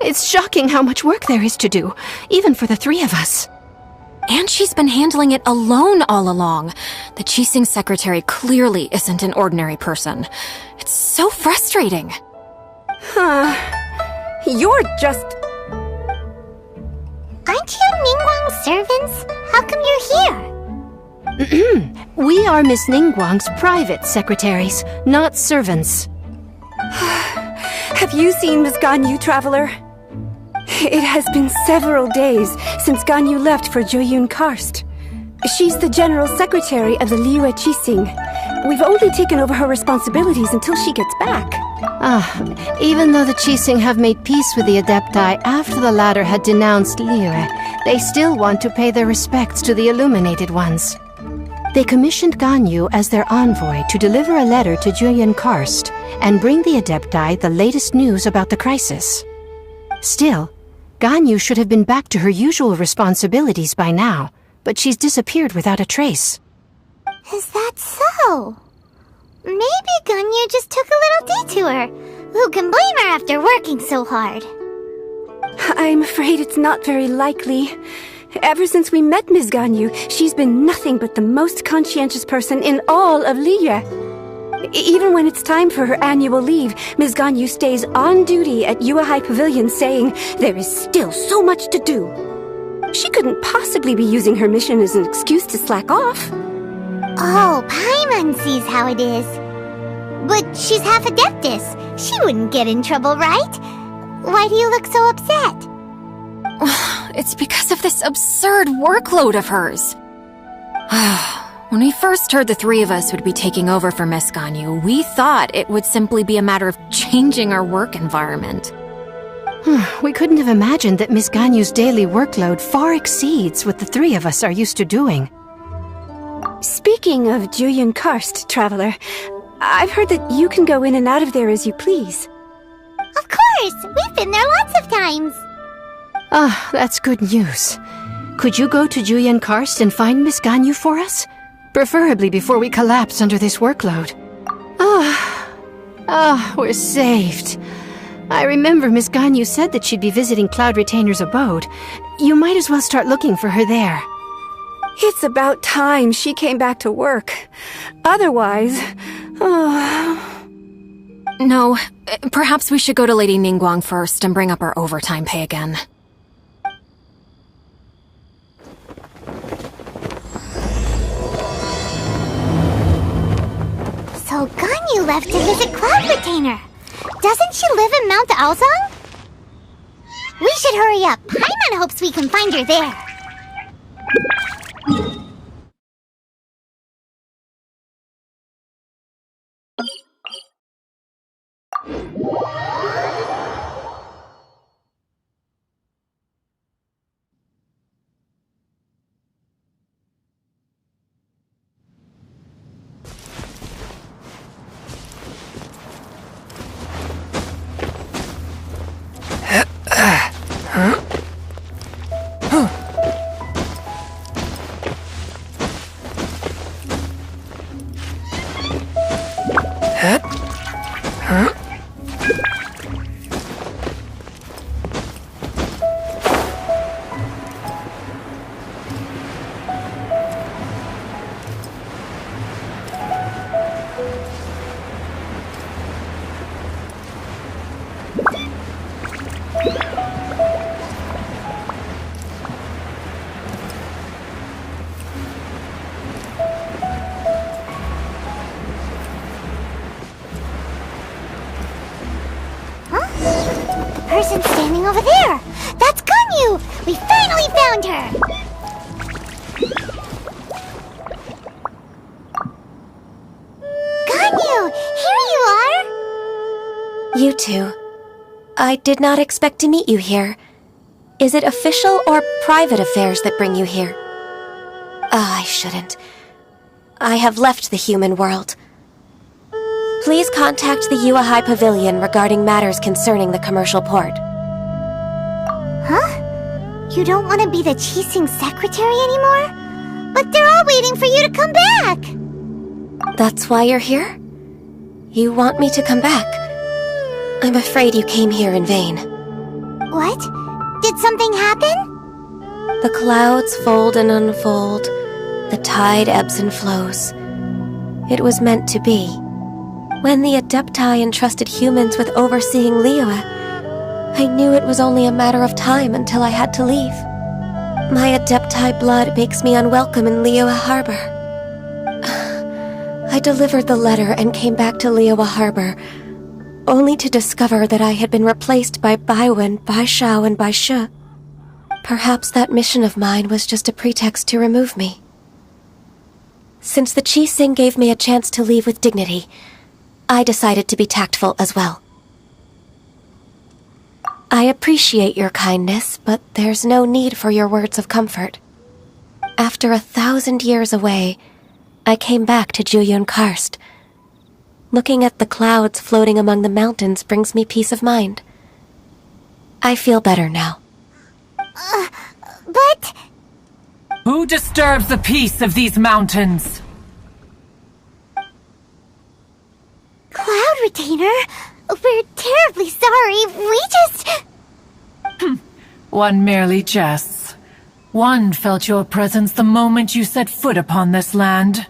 It's shocking how much work there is to do, even for the three of us. And she's been handling it alone all along. The Qixing secretary clearly isn't an ordinary person. It's so frustrating. You're just... Aren't you Ningguang's servants? How come you're here? We are Miss Ningguang's private secretaries, not servants. Have you seen Miss Ganyu, Traveler? It has been several days since Ganyu left for Jueyun Karst. She's the general secretary of the Liyue Qixing. We've only taken over her responsibilities until she gets back. Even though the Qixing have made peace with the Adepti after the latter had denounced Liyue, they still want to pay their respects to the Illuminated Ones. They commissioned Ganyu as their envoy to deliver a letter to Jueyun Karst and bring the Adepti the latest news about the crisis. Still, Ganyu should have been back to her usual responsibilities by now, but she's disappeared without a trace. Is that so? Maybe Ganyu just took a little detour. Who can blame her after working so hard? I'm afraid it's not very likely. Ever since we met Ms. Ganyu, she's been nothing but the most conscientious person in all of Liyue. Even when it's time for her annual leave, Ms. Ganyu stays on duty at Yuehai Pavilion saying there is still so much to do. She couldn't possibly be using her mission as an excuse to slack off. Oh, Paimon sees how it is. But she's half Adeptus. She wouldn't get in trouble, right? Why do you look so upset? It's because of this absurd workload of hers. When we first heard the three of us would be taking over for Miss Ganyu, we thought it would simply be a matter of changing our work environment. We couldn't have imagined that Miss Ganyu's daily workload far exceeds what the three of us are used to doing. Speaking of Jueyun Karst, Traveler, I've heard that you can go in and out of there as you please. Of course! We've been there lots of times! That's good news. Could you go to Jueyun Karst and find Miss Ganyu for us? Preferably before we collapse under this workload. We're saved. I remember Miss Ganyu said that she'd be visiting Cloud Retainer's abode. You might as well start looking for her there. It's about time she came back to work. Otherwise... No, perhaps we should go to Lady Ningguang first and bring up our overtime pay again. So Ganyu left to visit Cloud Retainer. Doesn't she live in Mount Aozong? We should hurry up. Paimon hopes we can find her there. Person standing over there! That's Ganyu! We finally found her! Ganyu! Here you are! You two. I did not expect to meet you here. Is it official or private affairs that bring you here? I shouldn't. I have left the human world. Please contact the Yuahai Pavilion regarding matters concerning the commercial port. Huh? You don't want to be the Qixing secretary anymore? But they're all waiting for you to come back! That's why you're here? You want me to come back? I'm afraid you came here in vain. What? Did something happen? The clouds fold and unfold. The tide ebbs and flows. It was meant to be. When the Adepti entrusted humans with overseeing Liyue, I knew it was only a matter of time until I had to leave. My Adepti blood makes me unwelcome in Liyue Harbor. I delivered the letter and came back to Liyue Harbor, only to discover that I had been replaced by Baiwen, Baishao, and Baishu. Perhaps that mission of mine was just a pretext to remove me. Since the Qixing gave me a chance to leave with dignity, I decided to be tactful as well. I appreciate your kindness, but there's no need for your words of comfort. After 1,000 years away, I came back to Juyun Karst. Looking at the clouds floating among the mountains brings me peace of mind. I feel better now. But... Who disturbs the peace of these mountains? Cloud Retainer, we're terribly sorry. We just... One merely jests. One felt your presence the moment you set foot upon this land.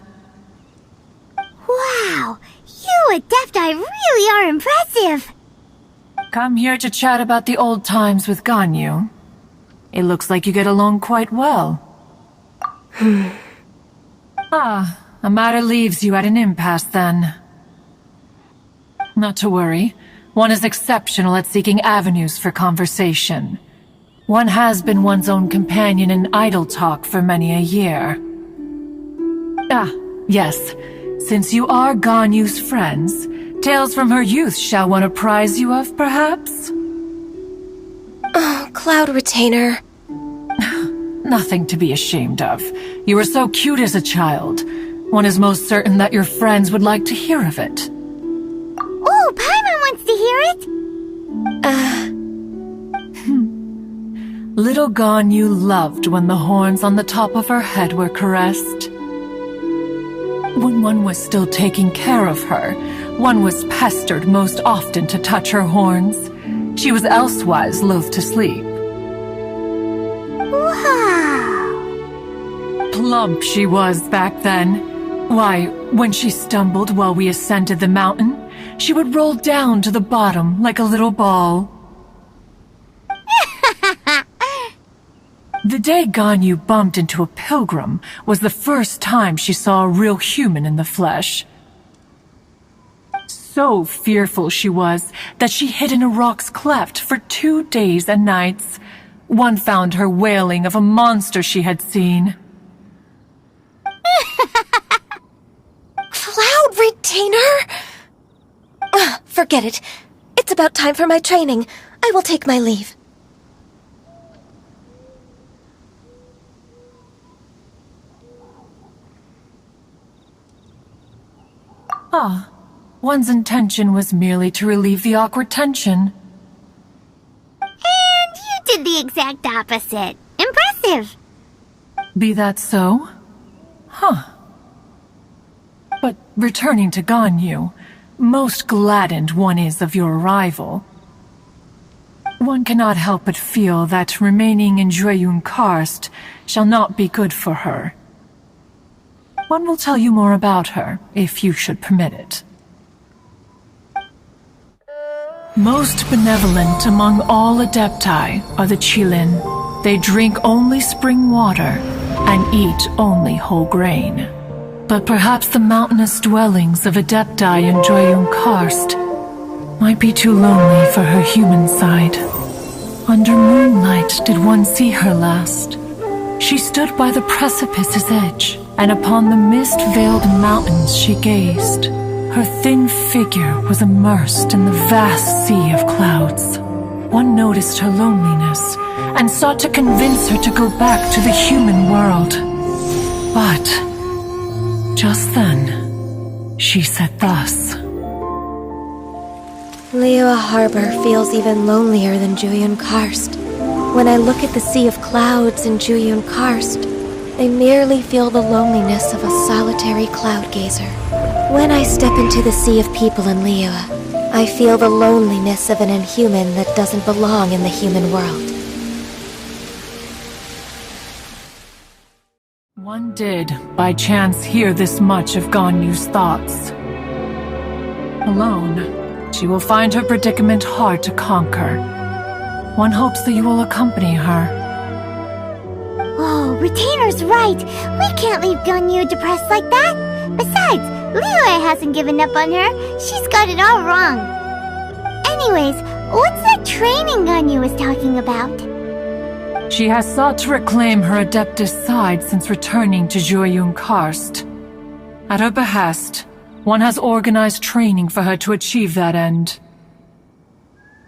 Wow, you Adepti really are impressive. Come here to chat about the old times with Ganyu. It looks like you get along quite well. A matter leaves you at an impasse then. Not to worry. One is exceptional at seeking avenues for conversation. One has been one's own companion in idle talk for many a year. Yes. Since you are Ganyu's friends, tales from her youth shall one apprise you of, perhaps? Oh, Cloud Retainer. Nothing to be ashamed of. You were so cute as a child. One is most certain that your friends would like to hear of it. Oh, Paimon wants to hear it! Little Ganyu loved when the horns on the top of her head were caressed. When one was still taking care of her, one was pestered most often to touch her horns. She was elsewise loath to sleep. Wow! Plump she was back then. Why, when she stumbled while we ascended the mountain, she would roll down to the bottom like a little ball. The day Ganyu bumped into a pilgrim was the first time she saw a real human in the flesh. So fearful she was that she hid in a rock's cleft for 2 days and nights. One found her wailing of a monster she had seen. Cloud Retainer? Forget it. It's about time for my training. I will take my leave. One's intention was merely to relieve the awkward tension. And you did the exact opposite. Impressive! Be that so? But returning to Ganyu, most gladdened one is of your arrival. One cannot help but feel that remaining in Juyun Karst shall not be good for her. One will tell you more about her, if you should permit it. Most benevolent among all Adepti are the Qilin. They drink only spring water and eat only whole grain. But perhaps the mountainous dwellings of Adepti in Juyun Karst might be too lonely for her human side. Under moonlight did one see her last. She stood by the precipice's edge, and upon the mist-veiled mountains she gazed. Her thin figure was immersed in the vast sea of clouds. One noticed her loneliness, and sought to convince her to go back to the human world. But, just then, she said thus. Liyue Harbor feels even lonelier than Jueyun Karst. When I look at the sea of clouds in Jueyun Karst, I merely feel the loneliness of a solitary cloud gazer. When I step into the sea of people in Liyue, I feel the loneliness of an inhuman that doesn't belong in the human world. One did, by chance, hear this much of Ganyu's thoughts. Alone, she will find her predicament hard to conquer. One hopes that you will accompany her. Oh, Retainer's right. We can't leave Ganyu depressed like that. Besides, Liyue hasn't given up on her. She's got it all wrong. Anyways, what's that training Ganyu was talking about? She has sought to reclaim her Adeptus side since returning to Jueyun Karst. At her behest, one has organized training for her to achieve that end.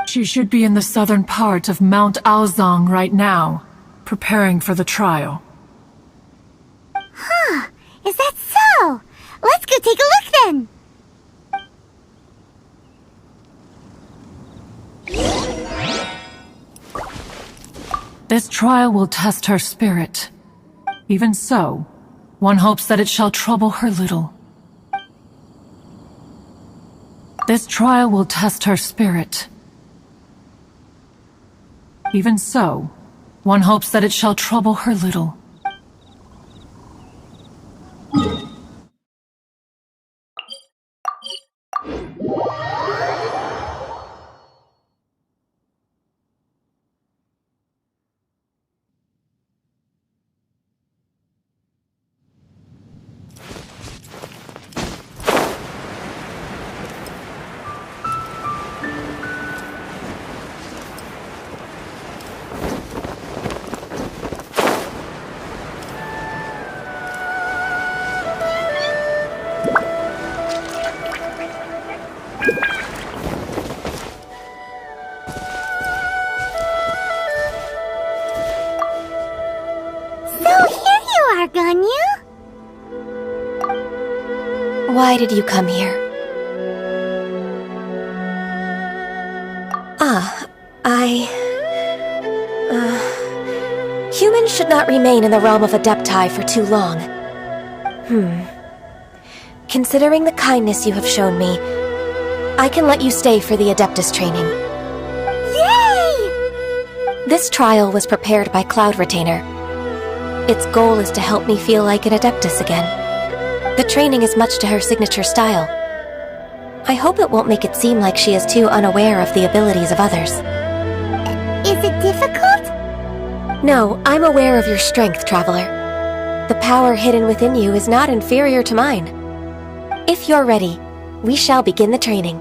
She should be in the southern part of Mount Aozang right now, preparing for the trial. Huh, is that so? Let's go take a look then! This trial will test her spirit. Even so, one hopes that it shall trouble her little. This trial will test her spirit. Even so, one hopes that it shall trouble her little. Ganyu? Why did you come here? Humans should not remain in the realm of Adepti for too long. Considering the kindness you have shown me, I can let you stay for the Adeptus training. Yay! This trial was prepared by Cloud Retainer. Its goal is to help me feel like an Adeptus again. The training is much to her signature style. I hope it won't make it seem like she is too unaware of the abilities of others. Is it difficult? No, I'm aware of your strength, Traveler. The power hidden within you is not inferior to mine. If you're ready, we shall begin the training.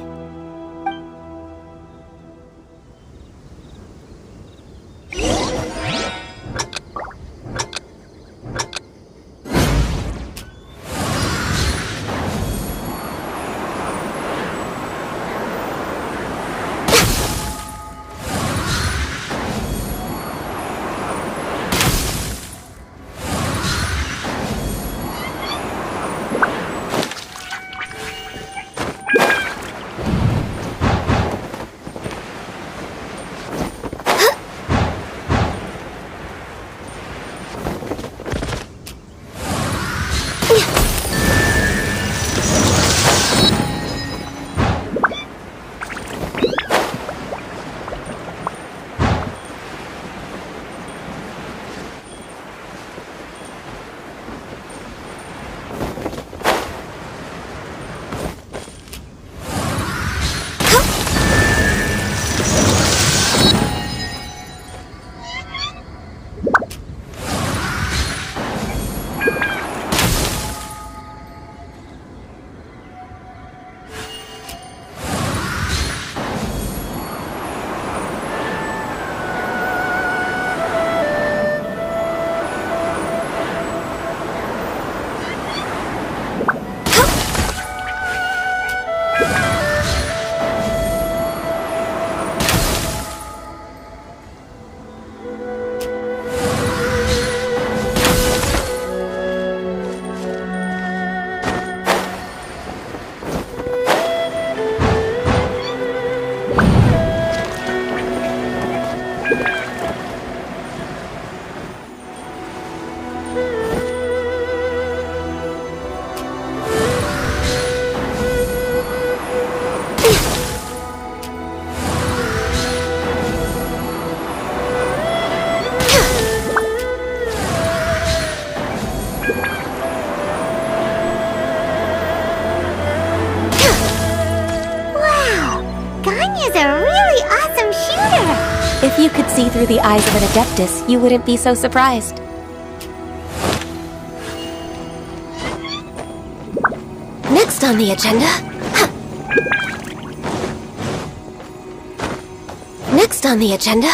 If you could see through the eyes of an Adeptus, you wouldn't be so surprised. Next on the agenda... Next on the agenda...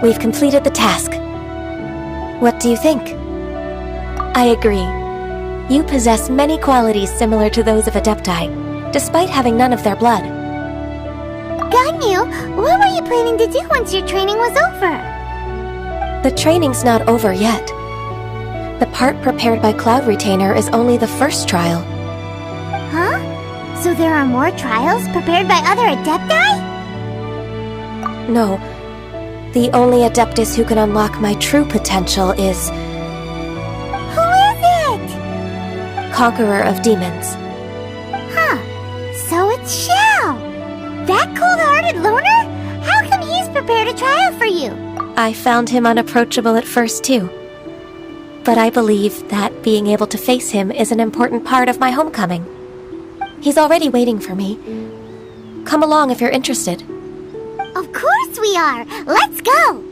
We've completed the task. What do you think? I agree. You possess many qualities similar to those of Adepti, despite having none of their blood. Ganyu, what were you planning to do once your training was over? The training's not over yet. The part prepared by Cloud Retainer is only the first trial. Huh? So there are more trials prepared by other Adepti? No. The only Adeptus who can unlock my true potential is... Who is it? Conqueror of Demons. Huh. So it's Shao. That cold-hearted loner? How come he's prepared a trial for you? I found him unapproachable at first, too. But I believe that being able to face him is an important part of my homecoming. He's already waiting for me. Come along if you're interested. Of course we are! Let's go!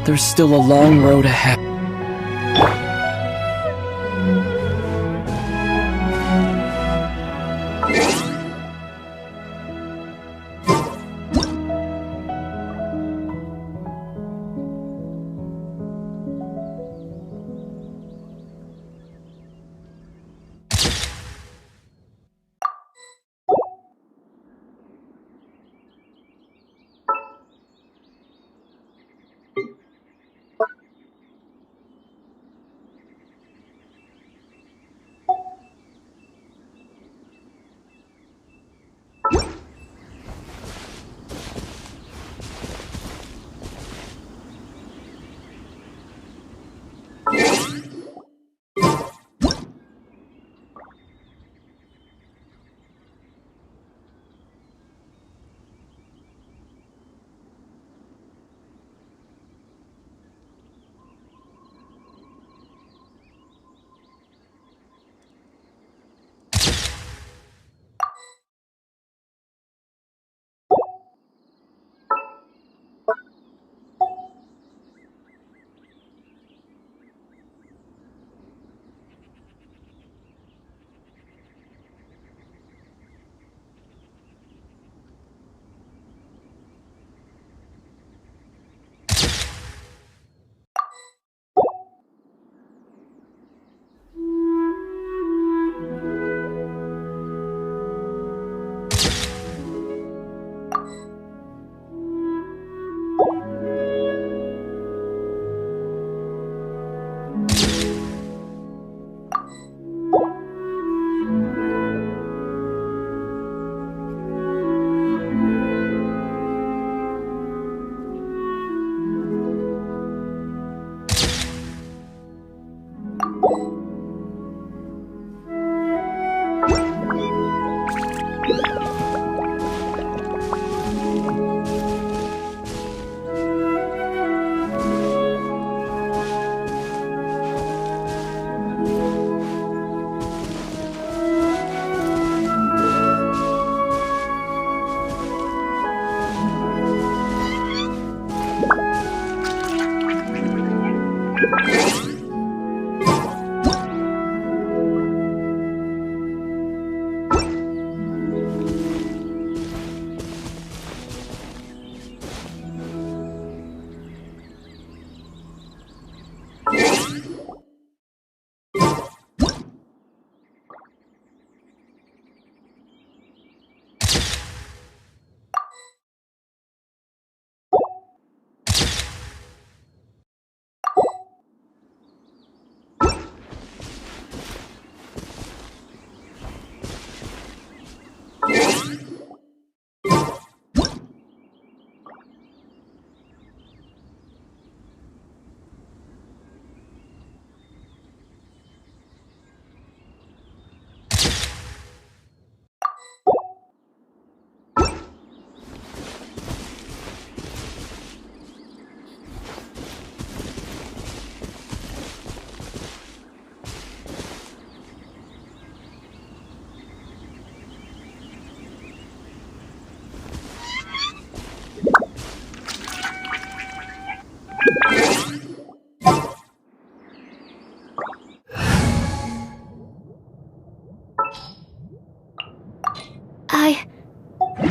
There's still a long road ahead.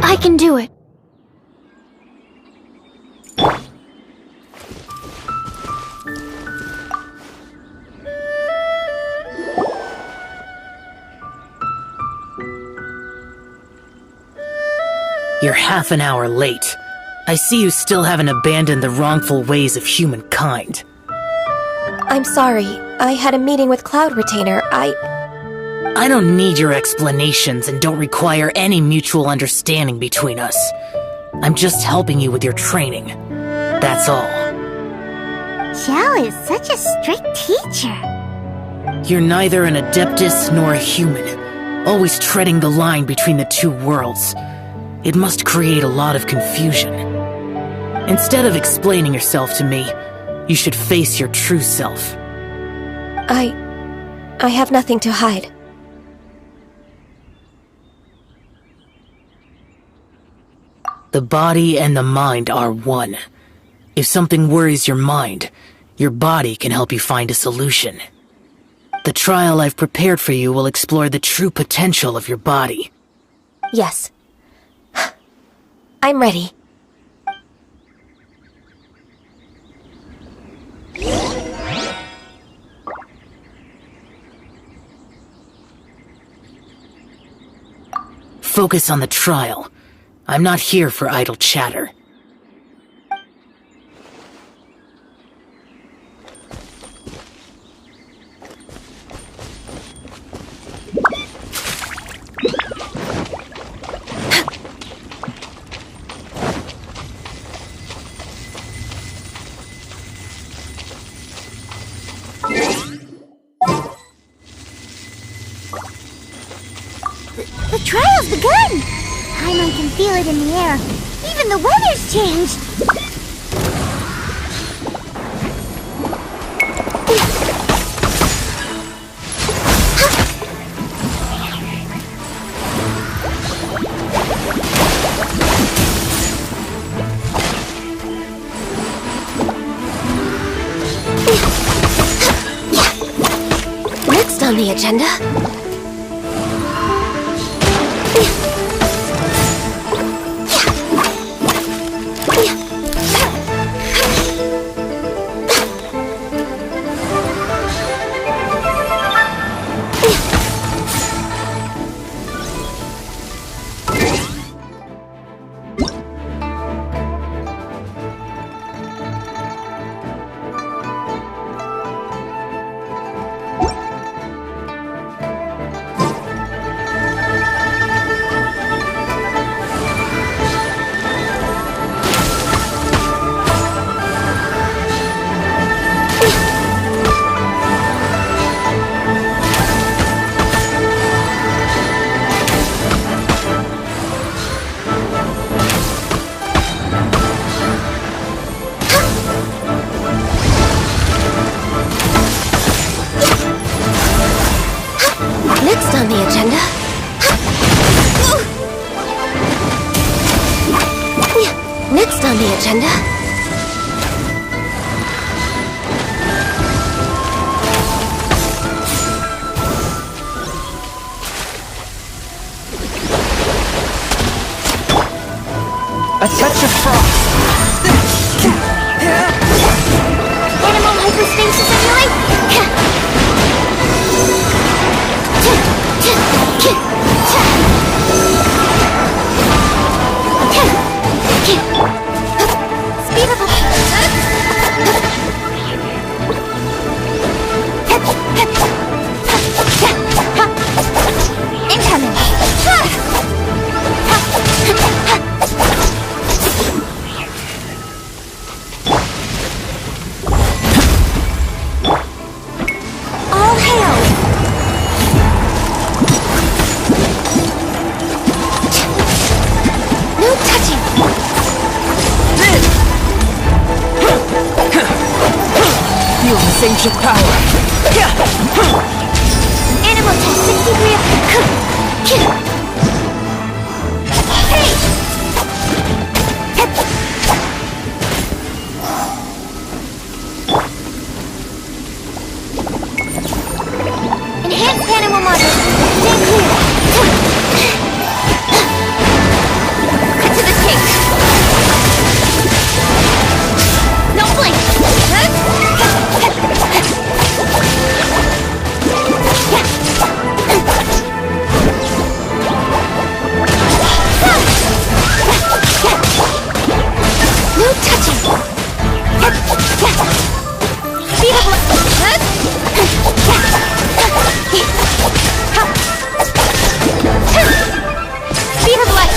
I can do it. You're half an hour late. I see you still haven't abandoned the wrongful ways of humankind. I'm sorry. I had a meeting with Cloud Retainer. I don't need your explanations and don't require any mutual understanding between us. I'm just helping you with your training. That's all. Xiao is such a strict teacher. You're neither an Adeptus nor a human, always treading the line between the two worlds. It must create a lot of confusion. Instead of explaining yourself to me, you should face your true self. I have nothing to hide. The body and the mind are one. If something worries your mind, your body can help you find a solution. The trial I've prepared for you will explore the true potential of your body. Yes. I'm ready. Focus on the trial. I'm not here for idle chatter. The trial's begun! Paimon can feel it in the air. Even the weather's changed! Next on the agenda... agenda? A touch of frost. Animal hyperstasis Speed up. Incoming. All hail! No touching! Feel this ancient power. Animal test 63. Hey! Enhanced animal model. Stay clear. Cut to the chase. No blink. No touching. Speed up. Speed of light.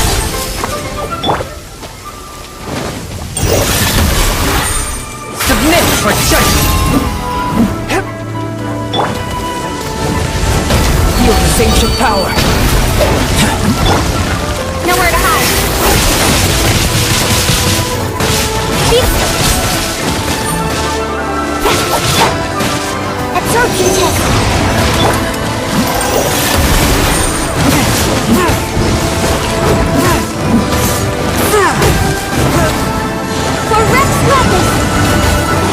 Submit for judgment. Feel this ancient power. Nowhere to hide. Absorption test. For Rex Lapis.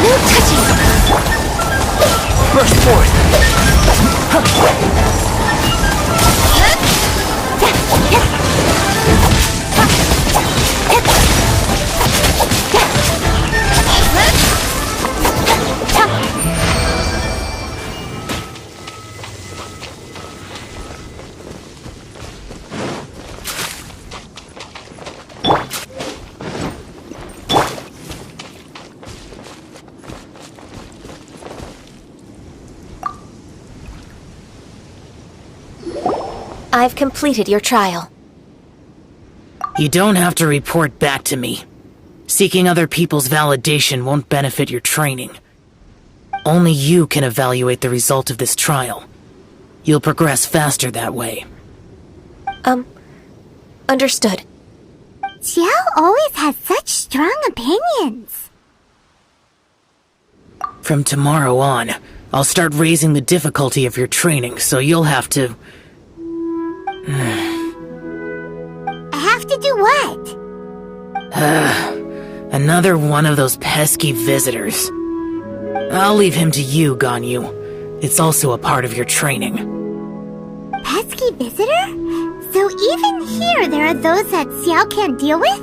No touching. Burst forth. I've completed your trial. You don't have to report back to me. Seeking other people's validation won't benefit your training. Only you can evaluate the result of this trial. You'll progress faster that way. Understood. Xiao always has such strong opinions. From tomorrow on, I'll start raising the difficulty of your training, so you'll have to... I have to do what? Another one of those pesky visitors. I'll leave him to you, Ganyu. It's also a part of your training. Pesky visitor? So even here there are those that Xiao can't deal with?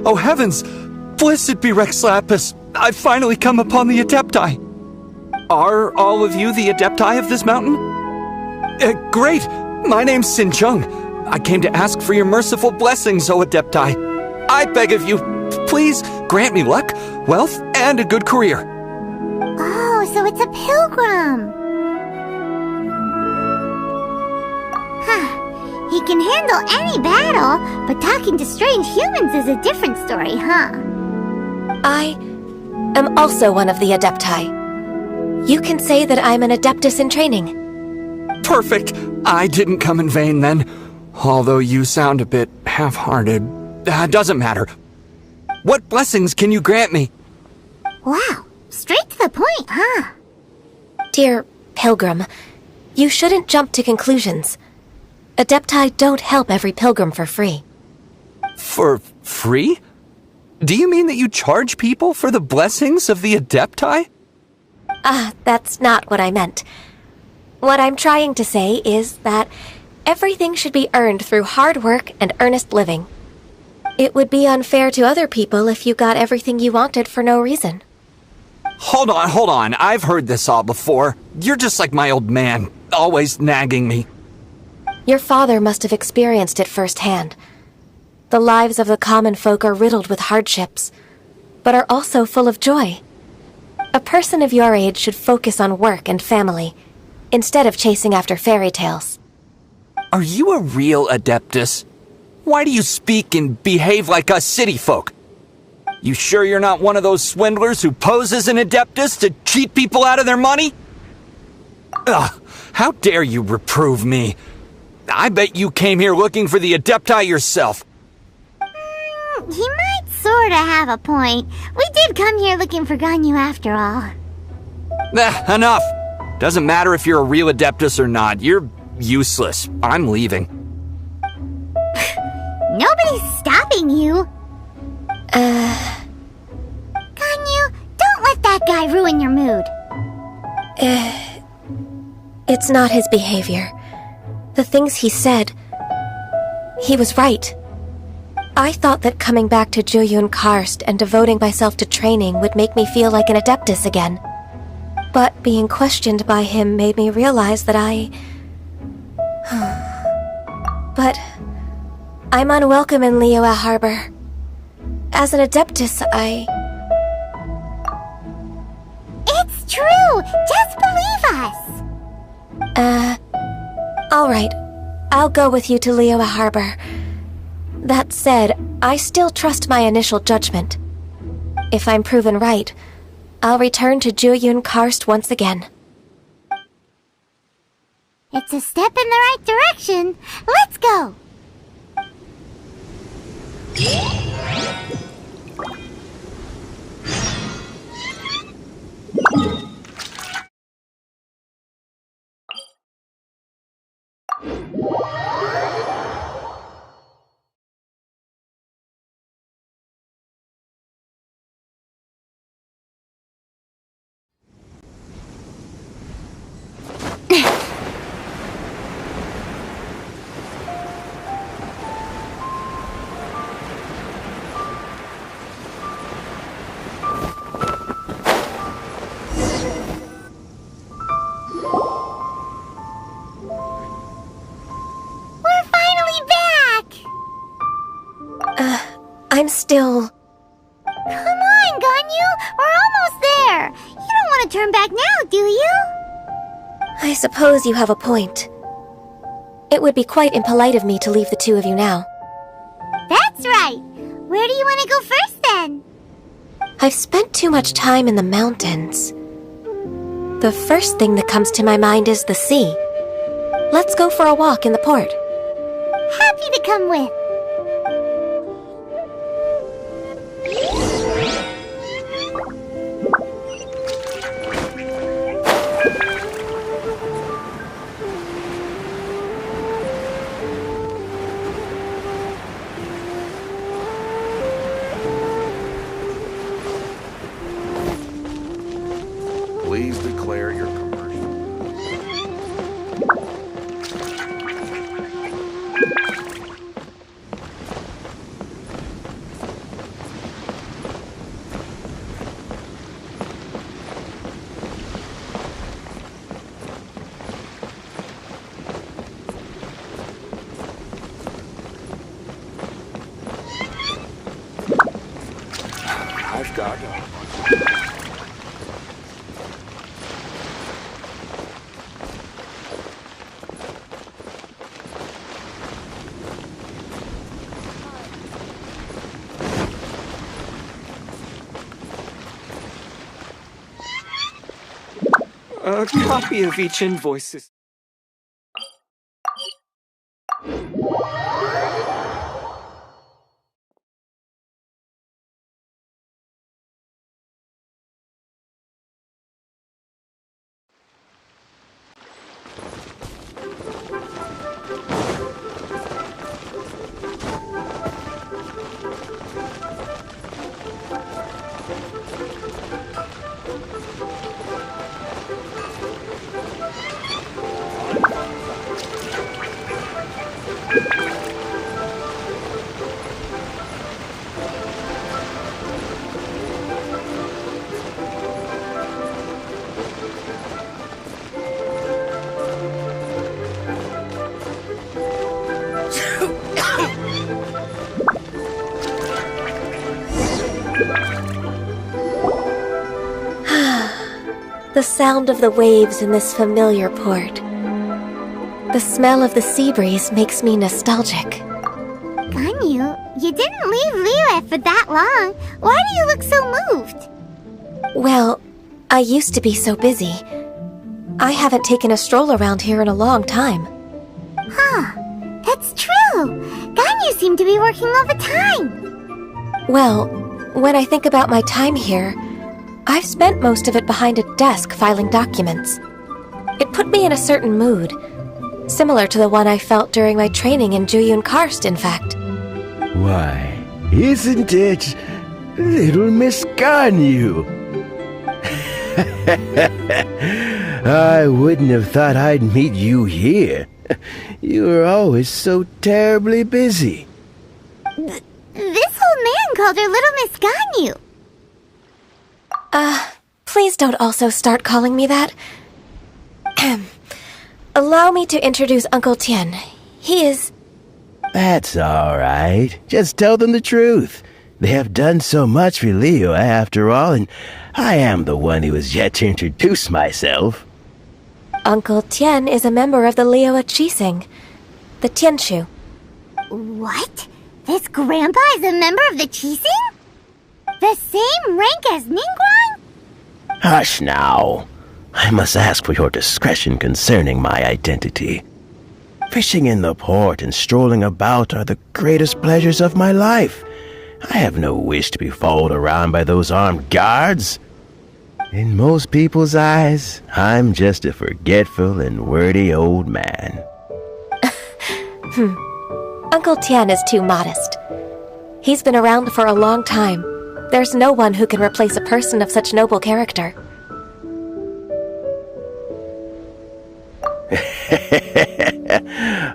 Oh heavens! Blessed be Rex Lapis! I've finally come upon the Adepti! Are all of you the Adepti of this mountain? Great! My name's Xinjiang. I came to ask for your merciful blessings, O Adepti. I beg of you, please grant me luck, wealth, and a good career. Oh, so it's a pilgrim. Huh. He can handle any battle, but talking to strange humans is a different story, huh? I am also one of the Adepti. You can say that I'm an Adeptus in training. Perfect! I didn't come in vain then. Although you sound a bit half-hearted. Doesn't matter. What blessings can you grant me? Wow, straight to the point, huh? Dear Pilgrim, you shouldn't jump to conclusions. Adepti don't help every pilgrim for free. For free? Do you mean that you charge people for the blessings of the Adepti? That's not what I meant. What I'm trying to say is that everything should be earned through hard work and earnest living. It would be unfair to other people if you got everything you wanted for no reason. Hold on. I've heard this all before. You're just like my old man, always nagging me. Your father must have experienced it firsthand. The lives of the common folk are riddled with hardships, but are also full of joy. A person of your age should focus on work and family, instead of chasing after fairy tales. Are you a real Adeptus? Why do you speak and behave like us city folk? You sure you're not one of those swindlers who pose as an Adeptus to cheat people out of their money? Ugh, how dare you reprove me? I bet you came here looking for the Adepti yourself. He might sorta have a point. We did come here looking for Ganyu after all. Enough! Doesn't matter if you're a real Adeptus or not. You're useless. I'm leaving. Nobody's stopping you. Ganyu, don't let that guy ruin your mood. It's not his behavior. The things he said... He was right. I thought that coming back to Jueyun Karst and devoting myself to training would make me feel like an Adeptus again. But being questioned by him made me realize that But... I'm unwelcome in Liyue Harbor. As an Adeptus, It's true! Just believe us! Alright. I'll go with you to Liyue Harbor. That said, I still trust my initial judgment. If I'm proven right, I'll return to Jueyun Karst once again. It's a step in the right direction. Let's go! I'm still... Come on, Ganyu! We're almost there! You don't want to turn back now, do you? I suppose you have a point. It would be quite impolite of me to leave the two of you now. That's right! Where do you want to go first, then? I've spent too much time in the mountains. The first thing that comes to my mind is the sea. Let's go for a walk in the port. Happy to come with. Please declare your commercial. I've got it. A copy of each invoice is... The sound of the waves in this familiar port. The smell of the sea breeze makes me nostalgic. Ganyu, you didn't leave Liyue for that long. Why do you look so moved? Well, I used to be so busy. I haven't taken a stroll around here in a long time. Huh, that's true. Ganyu seemed to be working all the time. Well, when I think about my time here, I've spent most of it behind a desk filing documents. It put me in a certain mood, similar to the one I felt during my training in Juyun Karst, in fact. Why, isn't it little Miss Ganyu? I wouldn't have thought I'd meet you here. You were always so terribly busy. This old man called her Little Miss Ganyu. Please don't also start calling me that. Allow me to introduce Uncle Tien. He is... That's all right. Just tell them the truth. They have done so much for Liyue after all, and I am the one who has yet to introduce myself. Uncle Tien is a member of the Liyue Qixing, the Tianshu. What? This grandpa is a member of the Qixing? The same rank as Ningguang? Hush now. I must ask for your discretion concerning my identity. Fishing in the port and strolling about are the greatest pleasures of my life. I have no wish to be followed around by those armed guards. In most people's eyes, I'm just a forgetful and wordy old man. Uncle Tien is too modest. He's been around for a long time. There's no one who can replace a person of such noble character.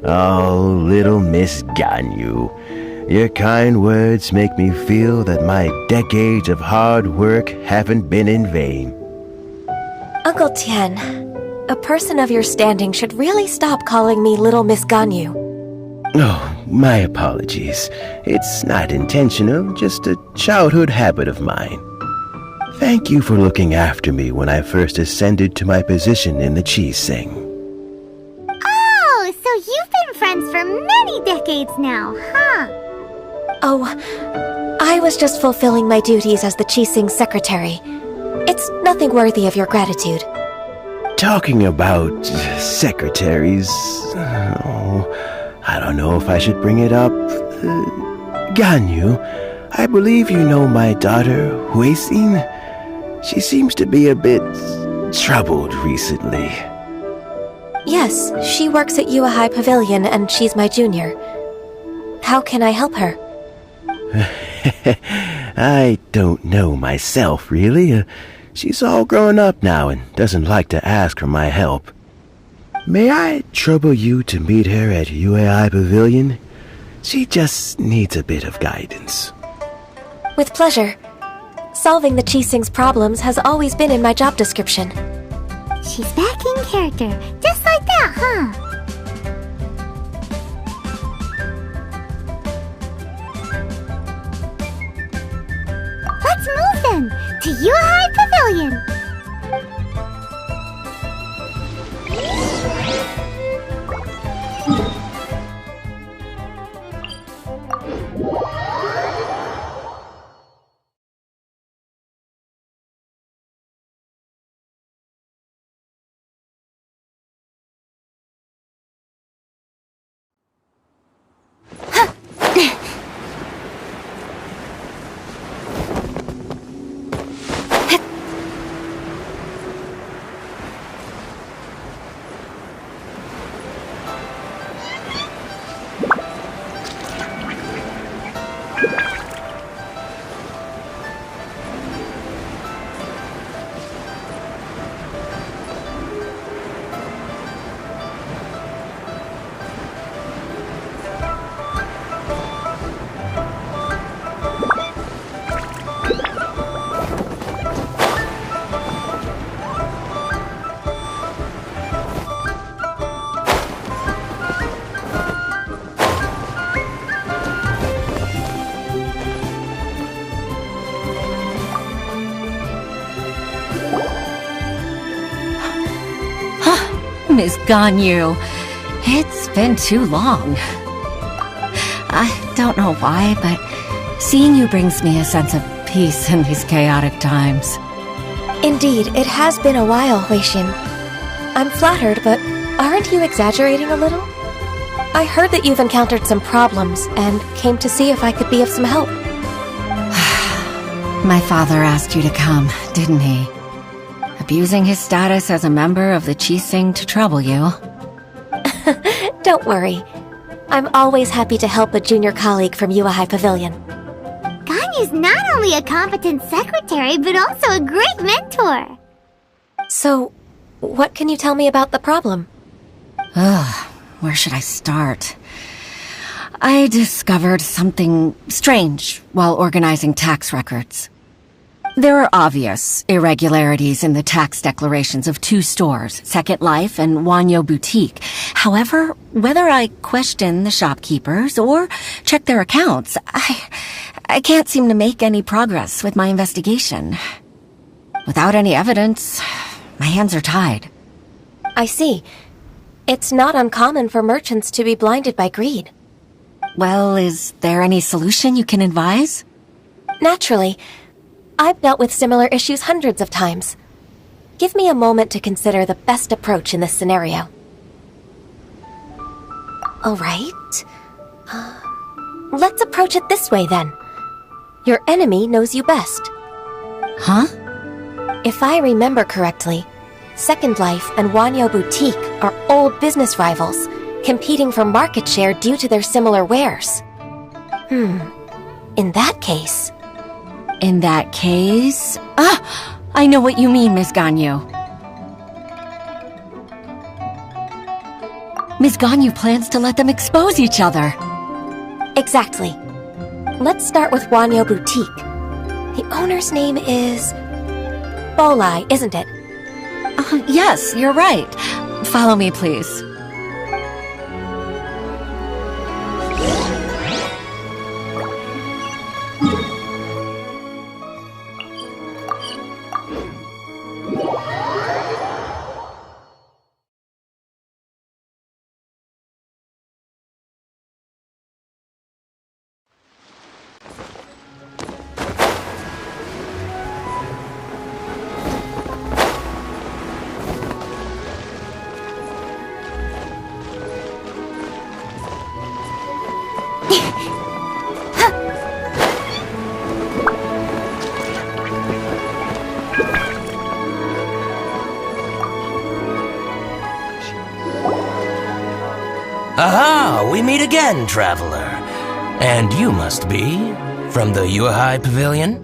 Oh, little Miss Ganyu. Your kind words make me feel that my decades of hard work haven't been in vain. Uncle Tien, a person of your standing should really stop calling me Little Miss Ganyu. Oh, my apologies. It's not intentional, just a childhood habit of mine. Thank you for looking after me when I first ascended to my position in the Qixing. Oh, so you've been friends for many decades now, huh? Oh, I was just fulfilling my duties as the Qixing secretary. It's nothing worthy of your gratitude. Talking about secretaries... I don't know if I should bring it up. Ganyu, I believe you know my daughter, Huixin. She seems to be a bit troubled recently. Yes, she works at Yue High Pavilion and she's my junior. How can I help her? I don't know myself, really. She's all grown up now and doesn't like to ask for my help. May I trouble you to meet her at Yue High Pavilion? She just needs a bit of guidance. With pleasure. Solving the Qixing's problems has always been in my job description. She's back in character, just like that, huh? Let's move then, to Yue High Pavilion. Miss Ganyu. It's been too long. I don't know why, but seeing you brings me a sense of peace in these chaotic times. Indeed, it has been a while, Huixin. I'm flattered, but aren't you exaggerating a little? I heard that you've encountered some problems and came to see if I could be of some help. My father asked you to come, didn't he? Abusing his status as a member of the Qixing to trouble you. Don't worry. I'm always happy to help a junior colleague from Yuehai Pavilion. Ganyu's not only a competent secretary, but also a great mentor. So, what can you tell me about the problem? Where should I start? I discovered something strange while organizing tax records. There are obvious irregularities in the tax declarations of 2 stores, Second Life and Wanyo Boutique. However, whether I question the shopkeepers or check their accounts, I can't seem to make any progress with my investigation. Without any evidence, my hands are tied. I see. It's not uncommon for merchants to be blinded by greed. Well, is there any solution you can advise? Naturally. I've dealt with similar issues hundreds of times. Give me a moment to consider the best approach in this scenario. All right. Let's approach it this way, then. Your enemy knows you best. Huh? If I remember correctly, Second Life and Wanyo Boutique are old business rivals, competing for market share due to their similar wares. In that case... I know what you mean, Miss Ganyu. Miss Ganyu plans to let them expose each other. Exactly. Let's start with Wanyo Boutique. The owner's name is... Bolai, isn't it? Yes, you're right. Follow me, please. Aha! We meet again, traveler. And you must be from the Yuehai Pavilion?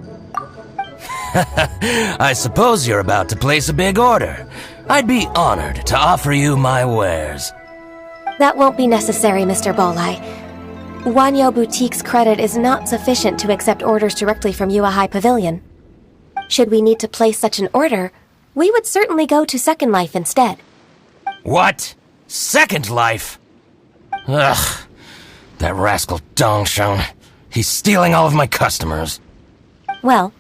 I suppose you're about to place a big order. I'd be honored to offer you my wares. That won't be necessary, Mr. Bolai. Wanyo Boutique's credit is not sufficient to accept orders directly from Yuehai Pavilion. Should we need to place such an order, we would certainly go to Second Life instead. What? Second Life? Ugh. That rascal Dongsheng. He's stealing all of my customers. Well,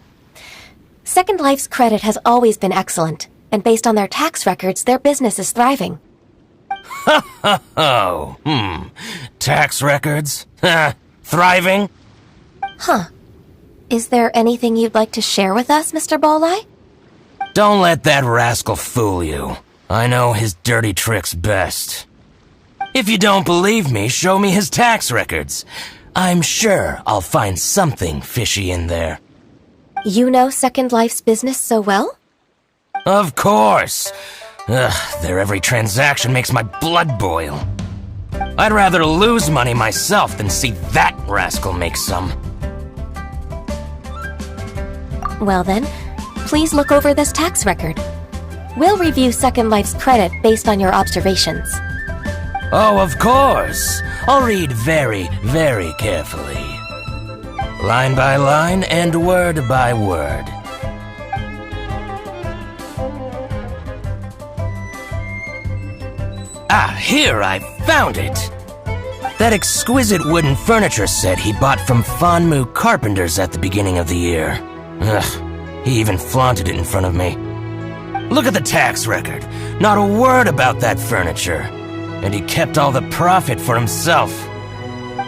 Second Life's credit has always been excellent, and based on their tax records, their business is thriving. Tax records? Thriving? Huh. Is there anything you'd like to share with us, Mr. Bolai? Don't let that rascal fool you. I know his dirty tricks best. If you don't believe me, show me his tax records. I'm sure I'll find something fishy in there. You know Second Life's business so well? Of course. Their every transaction makes my blood boil. I'd rather lose money myself than see that rascal make some. Well then, please look over this tax record. We'll review Second Life's credit based on your observations. Oh, of course. I'll read very, very carefully. Line by line and word by word. Ah, here, I found it! That exquisite wooden furniture set he bought from Fanmu Carpenters at the beginning of the year. Ugh, he even flaunted it in front of me. Look at the tax record. Not a word about that furniture. And he kept all the profit for himself.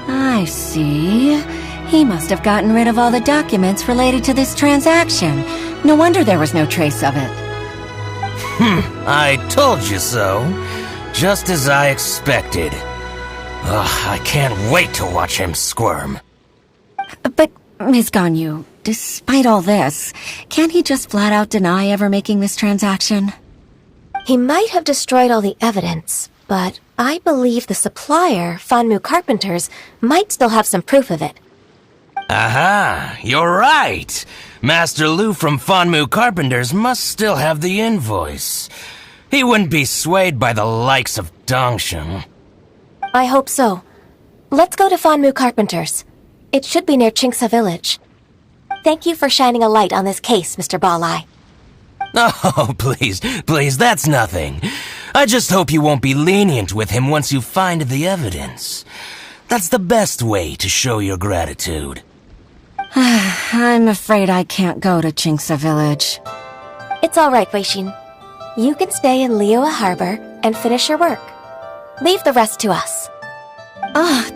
I see. He must have gotten rid of all the documents related to this transaction. No wonder there was no trace of it. I told you so. Just as I expected. Ugh, I can't wait to watch him squirm. But, Ms. Ganyu, despite all this, can't he just flat out deny ever making this transaction? He might have destroyed all the evidence, but I believe the supplier, Fanmu Carpenters, might still have some proof of it. Aha, you're right. Master Lu from Fanmu Carpenters must still have the invoice. He wouldn't be swayed by the likes of Dongsheng. I hope so. Let's go to Fanmu Carpenters. It should be near Qingce Village. Thank you for shining a light on this case, Mr. Balai. Oh, please, that's nothing. I just hope you won't be lenient with him once you find the evidence. That's the best way to show your gratitude. I'm afraid I can't go to Qingce Village. It's all right, Weixin. You can stay in Liyue Harbor and finish your work. Leave the rest to us.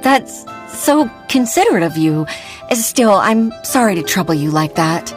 That's so considerate of you. Still, I'm sorry to trouble you like that.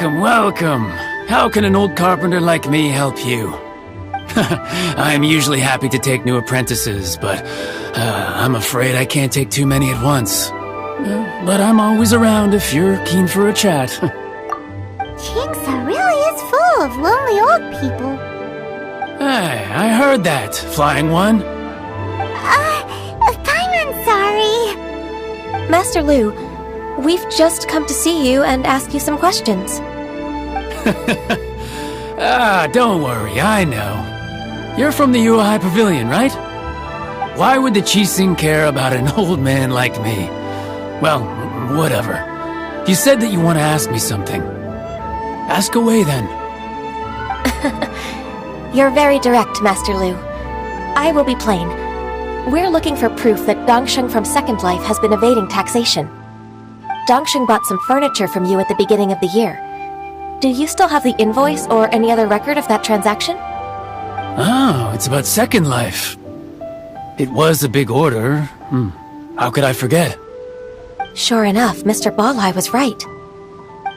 Welcome. How can an old carpenter like me help you? I'm usually happy to take new apprentices, but I'm afraid I can't take too many at once. But I'm always around if you're keen for a chat. Qingce really is full of lonely old people. Hey, I heard that, Flying One. I'm sorry. Master Lu, we've just come to see you and ask you some questions. Don't worry, I know. You're from the Yuehai Pavilion, right? Why would the Qixing care about an old man like me? Well, whatever. You said that you want to ask me something. Ask away, then. You're very direct, Master Lu. I will be plain. We're looking for proof that Dongsheng from Second Life has been evading taxation. Dongsheng bought some furniture from you at the beginning of the year. Do you still have the invoice or any other record of that transaction? Oh, it's about Second Life. It was a big order. How could I forget? Sure enough, Mr. Balai was right.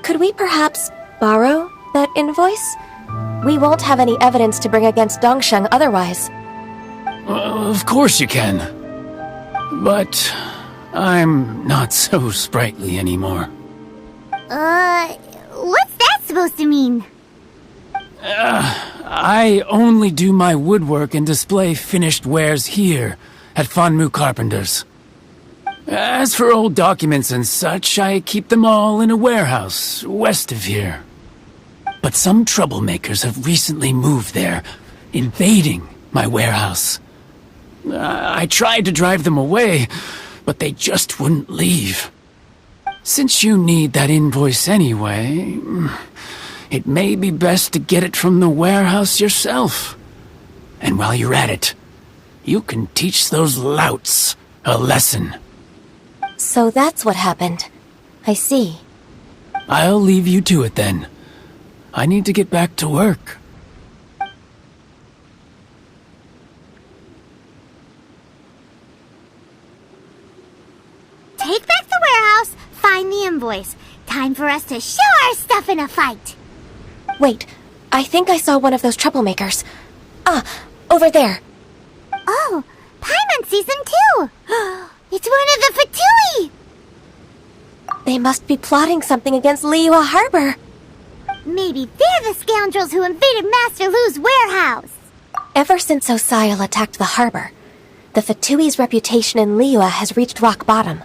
Could we perhaps borrow that invoice? We won't have any evidence to bring against Dongsheng otherwise. Of course you can. But I'm not so sprightly anymore. What's that supposed to mean? I only do my woodwork and display finished wares here at Fanmu Carpenters. As for old documents and such, I keep them all in a warehouse west of here. But some troublemakers have recently moved there, invading my warehouse. I tried to drive them away, but they just wouldn't leave. Since you need that invoice anyway, it may be best to get it from the warehouse yourself. And while you're at it, you can teach those louts a lesson. So that's what happened. I see. I'll leave you to it then. I need to get back to work. Take back the warehouse, find the invoice. Time for us to show our stuff in a fight. Wait, I think I saw one of those troublemakers. Ah, over there. Oh, Paimon sees them too! It's one of the Fatui! They must be plotting something against Liyue Harbor. Maybe they're the scoundrels who invaded Master Lu's warehouse! Ever since Osial attacked the harbor, the Fatui's reputation in Liyue has reached rock bottom.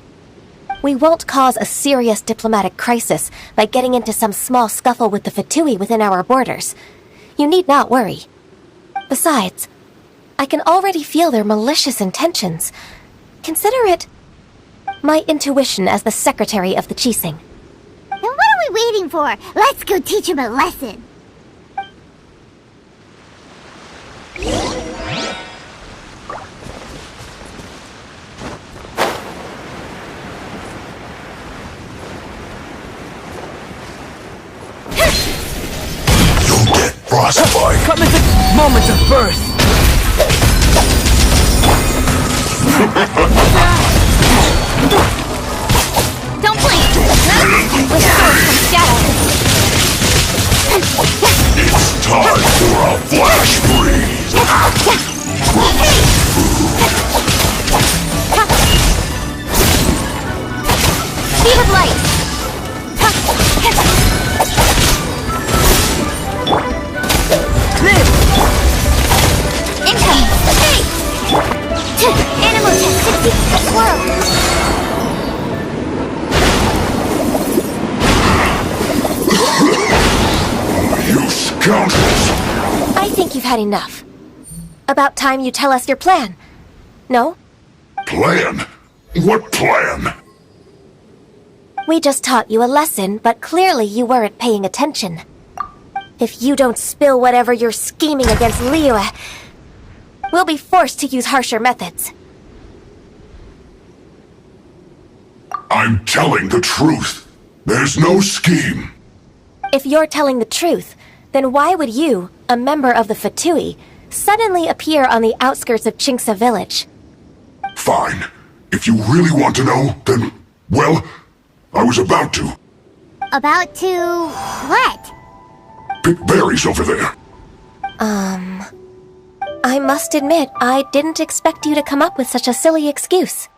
We won't cause a serious diplomatic crisis by getting into some small scuffle with the Fatui within our borders. You need not worry. Besides, I can already feel their malicious intentions. Consider it my intuition as the secretary of the Qixing. Then what are we waiting for? Let's go teach him a lesson! You'll get frostbite. Come into moment of birth. Don't blink! With sword from shadow. It's time for a flash freeze. Speed of light! Incoming! Hey! Animal test 60 swirl! You scoundrels! I think you've had enough. About time you tell us your plan. No? Plan? What plan? We just taught you a lesson, but clearly you weren't paying attention. If you don't spill whatever you're scheming against Liyue, we'll be forced to use harsher methods. I'm telling the truth. There's no scheme. If you're telling the truth, then why would you, a member of the Fatui, suddenly appear on the outskirts of Qingce village? Fine. If you really want to know, then, well, I was about to. About to... what? Pick berries over there. I must admit, I didn't expect you to come up with such a silly excuse.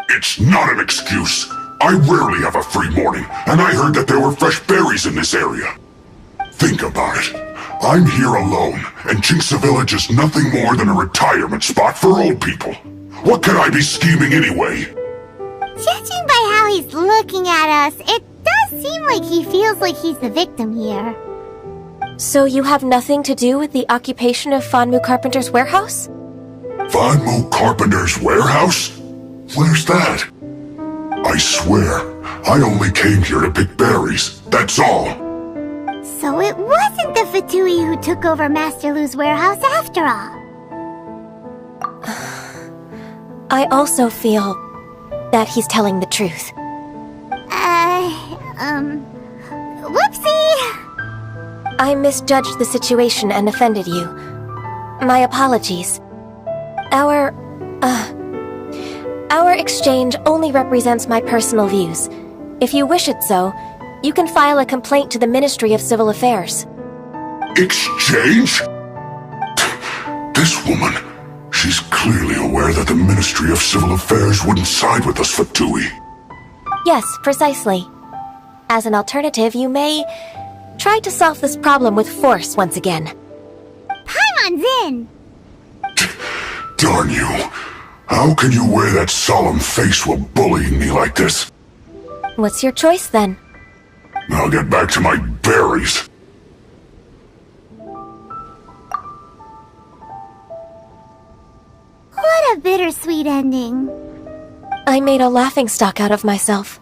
It's not an excuse. I rarely have a free morning, and I heard that there were fresh berries in this area. Think about it. I'm here alone, and Qingce Village is nothing more than a retirement spot for old people. What could I be scheming anyway? Judging by how he's looking at us, it does seem like he feels like he's the victim here. So you have nothing to do with the occupation of Fanmu Carpenter's warehouse? Fanmu Carpenter's warehouse? Where's that? I swear, I only came here to pick berries, that's all. So it wasn't the Fatui who took over Master Lu's warehouse after all. I also feel that he's telling the truth. Whoopsie! I misjudged the situation and offended you. My apologies. Our exchange only represents my personal views. If you wish it so, you can file a complaint to the Ministry of Civil Affairs. Exchange? This woman, she's clearly aware that the Ministry of Civil Affairs wouldn't side with us Fatui. Yes, precisely. As an alternative, you may try to solve this problem with force once again. Paimon's in! Darn you. How can you wear that solemn face while bullying me like this? What's your choice, then? I'll get back to my berries. What a bittersweet ending. I made a laughingstock out of myself.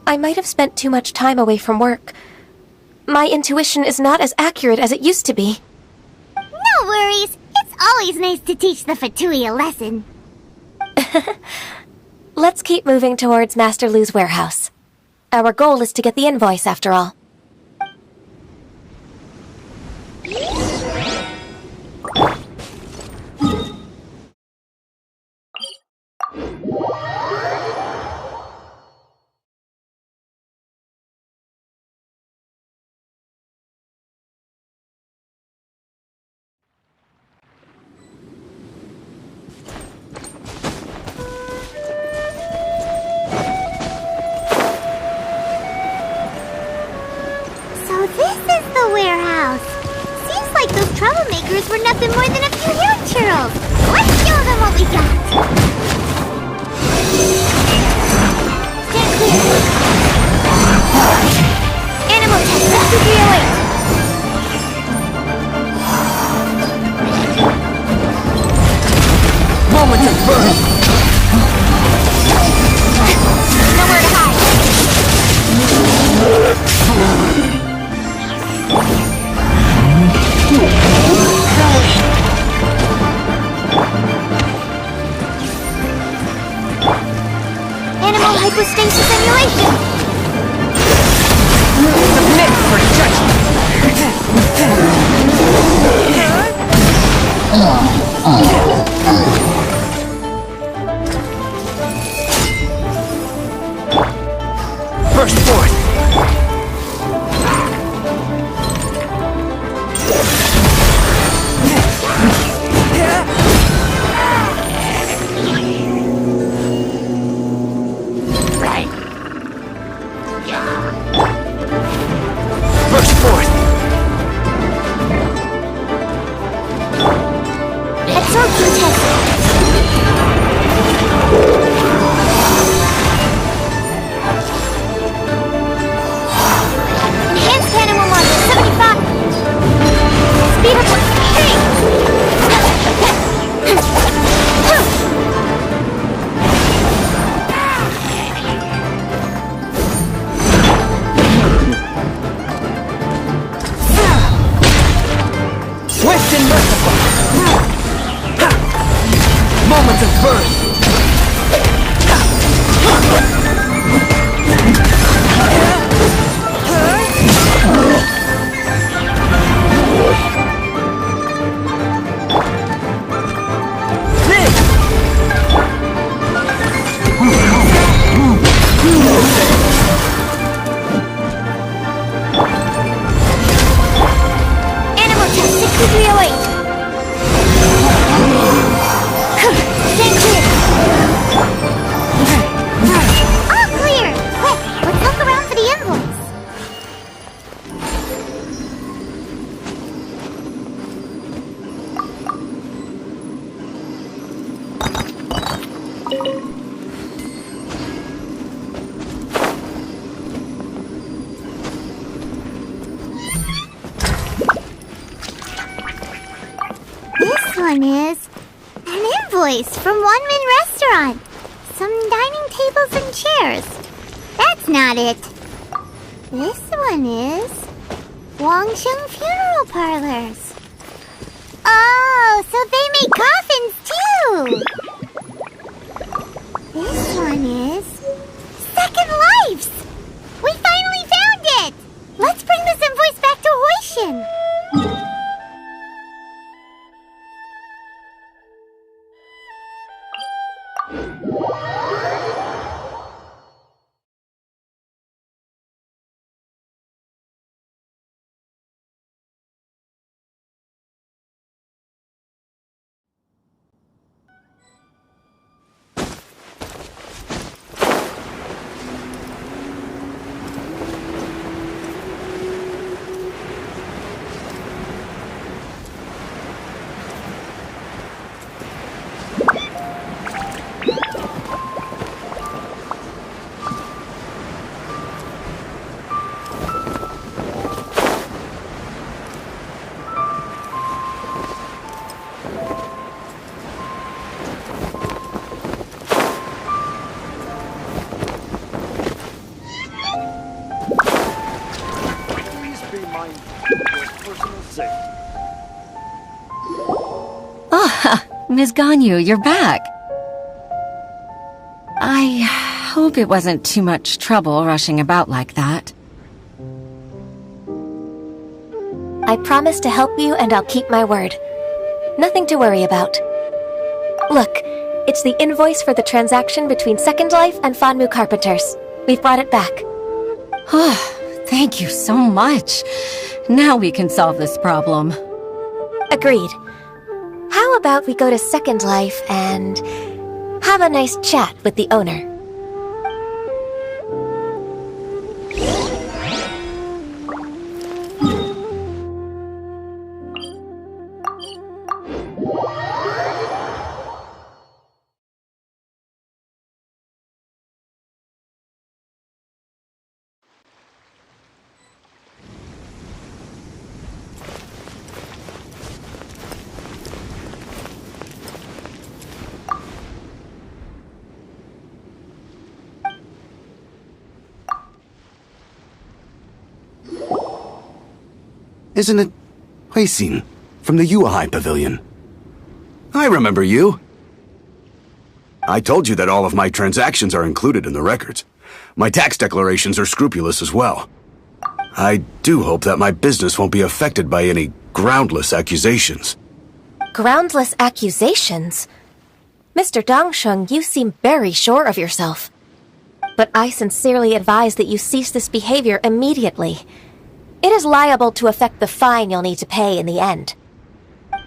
I might have spent too much time away from work. My intuition is not as accurate as it used to be. No worries. It's always nice to teach the Fatui a lesson. Let's keep moving towards Master Lu's warehouse. Our goal is to get the invoice, after all. for nothing more than a few young churls. Let's show them what we got. Stand clear. Animal test 6308. Moment of birth! Nowhere to hide. Animal hypostasis simulation. Submit for judgment! Burst forth! Burst forth! Absorption test. Enhanced animal module 75. Speed of 3. Swift and merciful! Moment of birth! Animal test 6308. Stand clear. All clear. Quick, let's look around for the invoice. This one is an invoice from One Min Restaurant. Some dining tables and chairs. That's not it. This one is Wangsheng Funeral Parlors. Oh, so they make coffins too. This one is Second Lives. We finally found it. Let's bring this invoice back to Hoishin. Ms. Ganyu, you're back. I hope it wasn't too much trouble rushing about like that. I promise to help you and I'll keep my word. Nothing to worry about. Look, it's the invoice for the transaction between Second Life and Fanmu Carpenters. We've brought it back. Oh, thank you so much. Now we can solve this problem. Agreed. How about we go to Second Life and have a nice chat with the owner? Isn't it Huixin from the Yuehai Pavilion? I remember you. I told you that all of my transactions are included in the records. My tax declarations are scrupulous as well. I do hope that my business won't be affected by any groundless accusations. Groundless accusations? Mr. Dongsheng, you seem very sure of yourself. But I sincerely advise that you cease this behavior immediately. It is liable to affect the fine you'll need to pay in the end.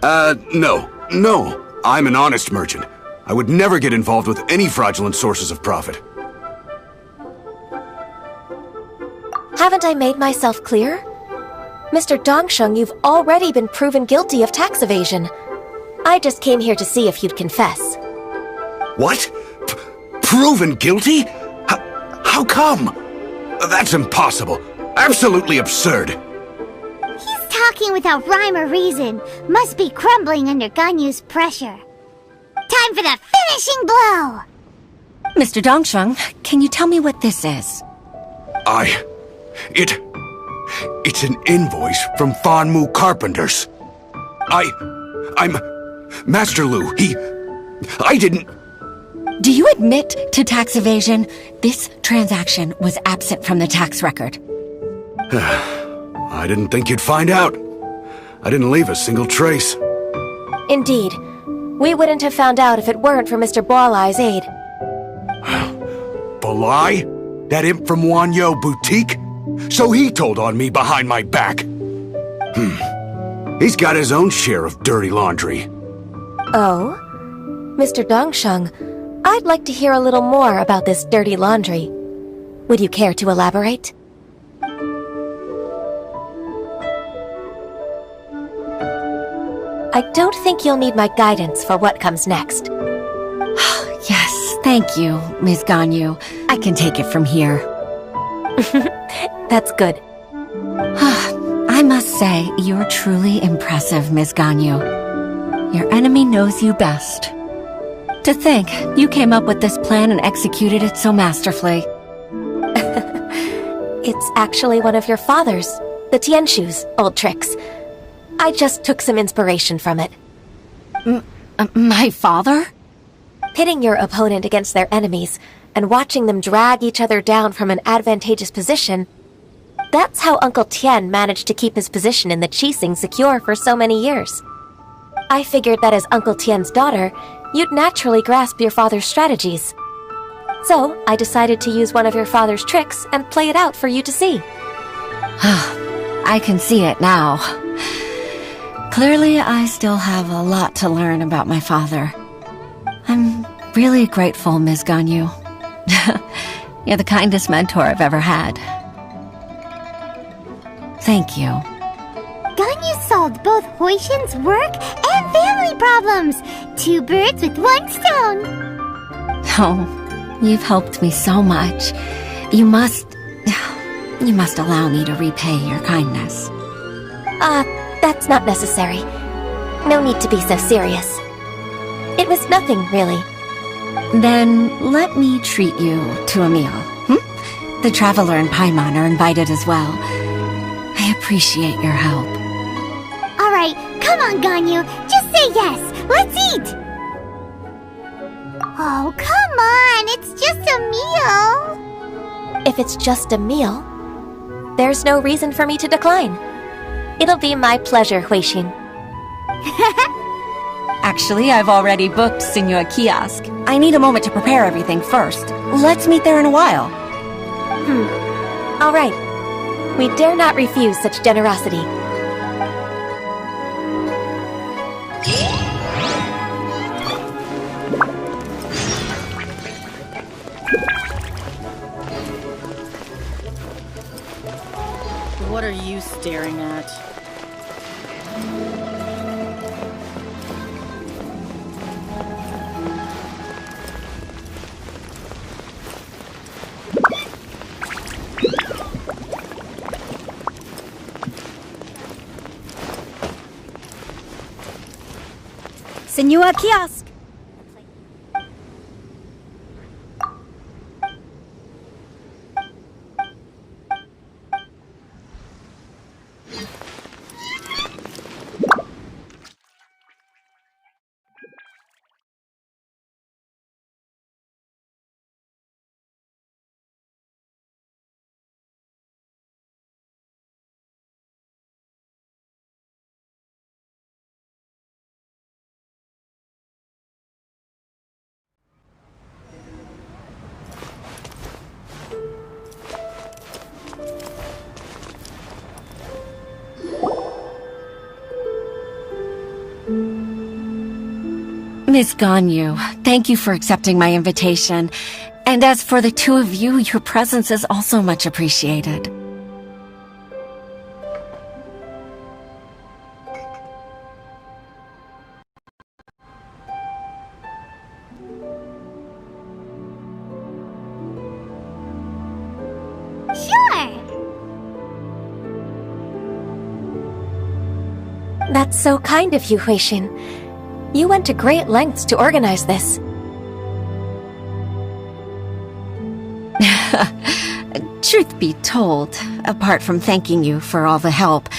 No. I'm an honest merchant. I would never get involved with any fraudulent sources of profit. Haven't I made myself clear? Mr. Dongsheng, you've already been proven guilty of tax evasion. I just came here to see if you'd confess. What? Proven guilty? How come? That's impossible. Absolutely absurd. He's talking without rhyme or reason. Must be crumbling under Ganyu's pressure. Time for the finishing blow! Mr. Dongsheng, can you tell me what this is? It's an invoice from Fanmu Carpenters. I'm Master Lu, I didn't... Do you admit to tax evasion? This transaction was absent from the tax record. I didn't think you'd find out. I didn't leave a single trace. Indeed. We wouldn't have found out if it weren't for Mr. Balai's aid. Balai? That imp from Wanyo Boutique? So he told on me behind my back. He's got his own share of dirty laundry. Oh? Mr. Dongsheng, I'd like to hear a little more about this dirty laundry. Would you care to elaborate? I don't think you'll need my guidance for what comes next. Yes, thank you, Ms. Ganyu. I can take it from here. That's good. I must say, you're truly impressive, Ms. Ganyu. Your enemy knows you best. To think, you came up with this plan and executed it so masterfully. It's actually one of your father's, the Tianshu's, old tricks. I just took some inspiration from it. My father? Pitting your opponent against their enemies and watching them drag each other down from an advantageous position. That's how Uncle Tian managed to keep his position in the Qixing secure for so many years. I figured that as Uncle Tian's daughter, you'd naturally grasp your father's strategies. So, I decided to use one of your father's tricks and play it out for you to see. I can see it now. Clearly, I still have a lot to learn about my father. I'm really grateful, Ms. Ganyu. You're the kindest mentor I've ever had. Thank you. Ganyu solved both Huixin's work and family problems. 2 birds with 1 stone. Oh, you've helped me so much. You must allow me to repay your kindness. That's not necessary. No need to be so serious. It was nothing, really. Then let me treat you to a meal. The Traveler and Paimon are invited as well. I appreciate your help. Alright, come on, Ganyu. Just say yes. Let's eat. Oh, come on. It's just a meal. If it's just a meal, there's no reason for me to decline. It'll be my pleasure, Huixin. Actually, I've already booked Senor Kiosk. I need a moment to prepare everything first. Let's meet there in a while. All right. We dare not refuse such generosity. What are you staring at? Senor Kiosk! Miss Ganyu, thank you for accepting my invitation. And as for the two of you, your presence is also much appreciated. Sure. That's so kind of you, Huixin. You went to great lengths to organize this. Truth be told, apart from thanking you for all the help,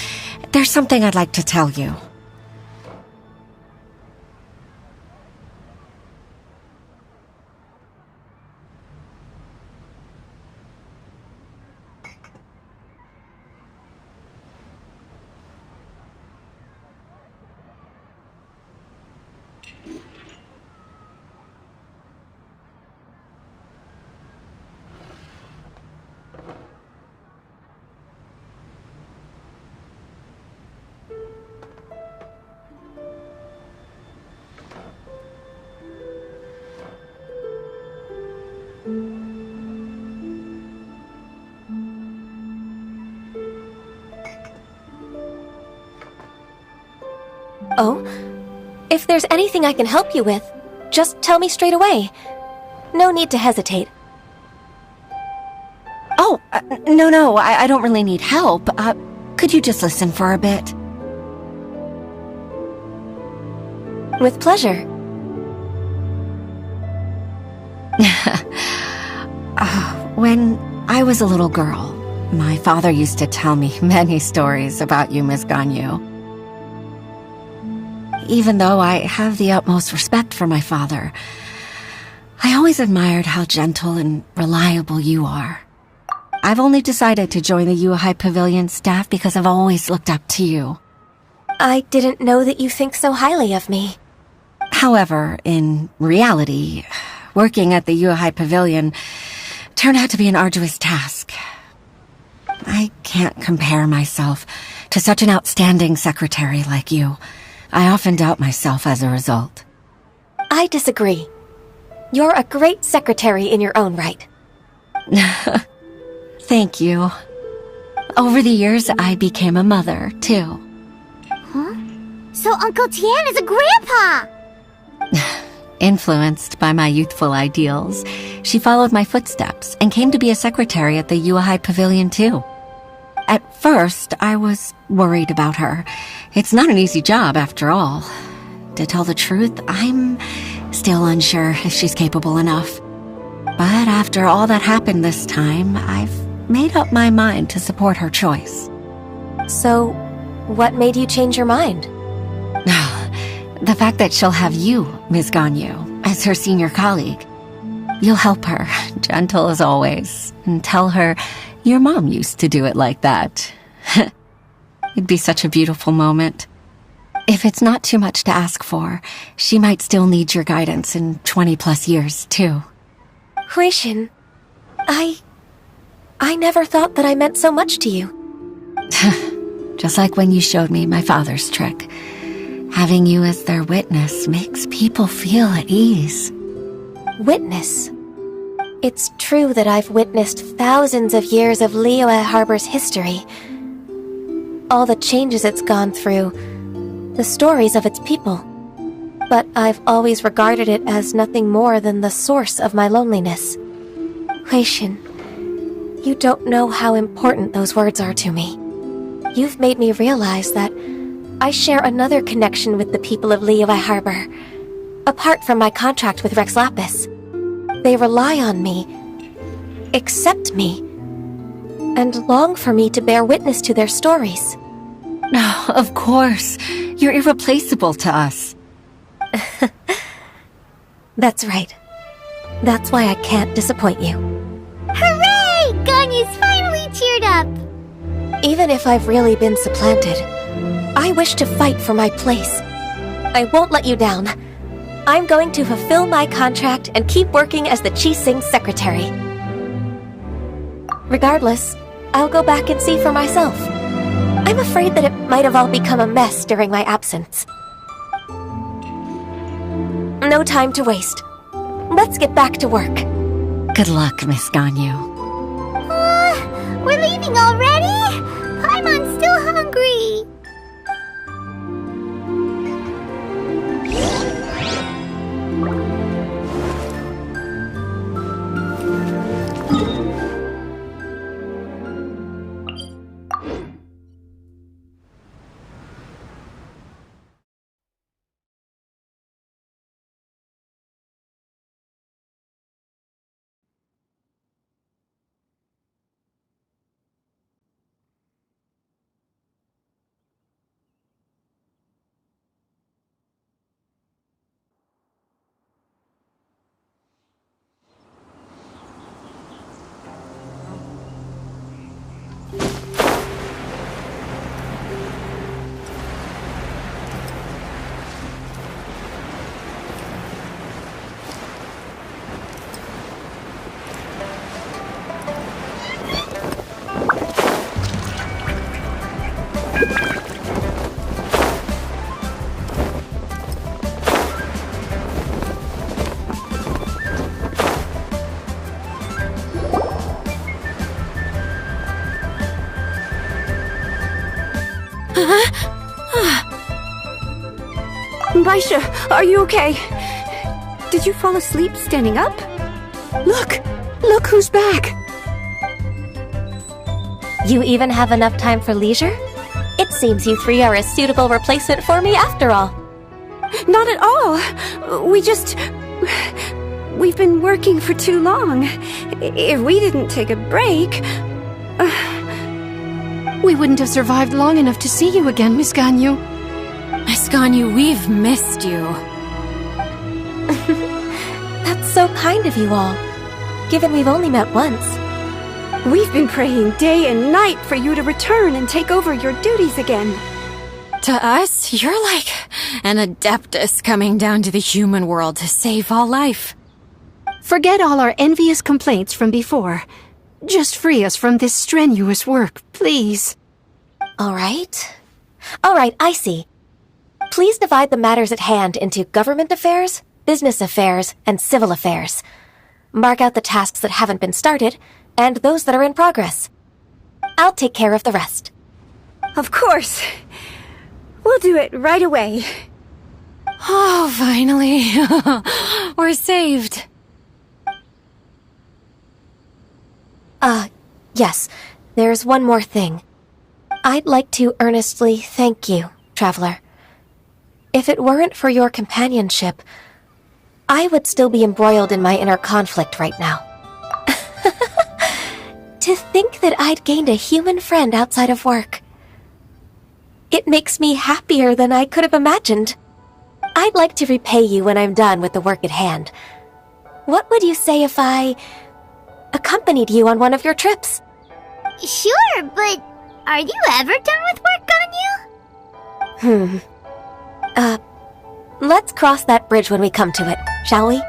there's something I'd like to tell you. Oh? If there's anything I can help you with, just tell me straight away. No need to hesitate. Oh, no, I don't really need help. Could you just listen for a bit? With pleasure. When I was a little girl, my father used to tell me many stories about you, Miss Ganyu. Even though I have the utmost respect for my father, I always admired how gentle and reliable you are. I've only decided to join the Yuehai Pavilion staff because I've always looked up to you. I didn't know that you think so highly of me. However, in reality, working at the Yuehai Pavilion turned out to be an arduous task. I can't compare myself to such an outstanding secretary like you. I often doubt myself as a result. I disagree. You're a great secretary in your own right. Thank you. Over the years, I became a mother, too. Huh? So Uncle Tian is a grandpa! Influenced by my youthful ideals, she followed my footsteps and came to be a secretary at the Yuehai Pavilion, too. At first, I was worried about her. It's not an easy job, after all. To tell the truth, I'm still unsure if she's capable enough. But after all that happened this time, I've made up my mind to support her choice. So, what made you change your mind? The fact that she'll have you, Ms. Ganyu, as her senior colleague. You'll help her, gentle as always, and tell her your mom used to do it like that. It'd be such a beautiful moment. If it's not too much to ask for, she might still need your guidance in 20+ years, too. Huixin, I never thought that I meant so much to you. Just like when you showed me my father's trick. Having you as their witness makes people feel at ease. Witness? It's true that I've witnessed thousands of years of Liyue Harbor's history. All the changes it's gone through, the stories of its people. But I've always regarded it as nothing more than the source of my loneliness. Huixin, you don't know how important those words are to me. You've made me realize that I share another connection with the people of Liyue Harbor, apart from my contract with Rex Lapis. They rely on me, accept me, and long for me to bear witness to their stories. Oh, of course. You're irreplaceable to us. That's right. That's why I can't disappoint you. Hooray! Ganyu's finally cheered up! Even if I've really been supplanted, I wish to fight for my place. I won't let you down. I'm going to fulfill my contract and keep working as the Qixing secretary. Regardless, I'll go back and see for myself. I'm afraid that it might have all become a mess during my absence. No time to waste. Let's get back to work. Good luck, Miss Ganyu. We're leaving already? Paimon's still hungry. Baisha, are you okay? Did you fall asleep standing up? Look! Look who's back! You even have enough time for leisure? It seems you three are a suitable replacement for me after all. Not at all! We've been working for too long. If we didn't take a break... We wouldn't have survived long enough to see you again, Miss Ganyu. Miss Ganyu, we've missed you. That's so kind of you all, given we've only met once. We've been praying day and night for you to return and take over your duties again. To us, you're like an adeptus coming down to the human world to save all life. Forget all our envious complaints from before. Just free us from this strenuous work, please. All right, I see. Please divide the matters at hand into government affairs, business affairs, and civil affairs. Mark out the tasks that haven't been started, and those that are in progress. I'll take care of the rest. Of course. We'll do it right away. Oh, finally. We're saved. Yes. There's one more thing. I'd like to earnestly thank you, Traveler. If it weren't for your companionship, I would still be embroiled in my inner conflict right now. To think that I'd gained a human friend outside of work. It makes me happier than I could have imagined. I'd like to repay you when I'm done with the work at hand. What would you say if I accompanied you on one of your trips? Sure, but are you ever done with work, Ganyu? Let's cross that bridge when we come to it, shall we?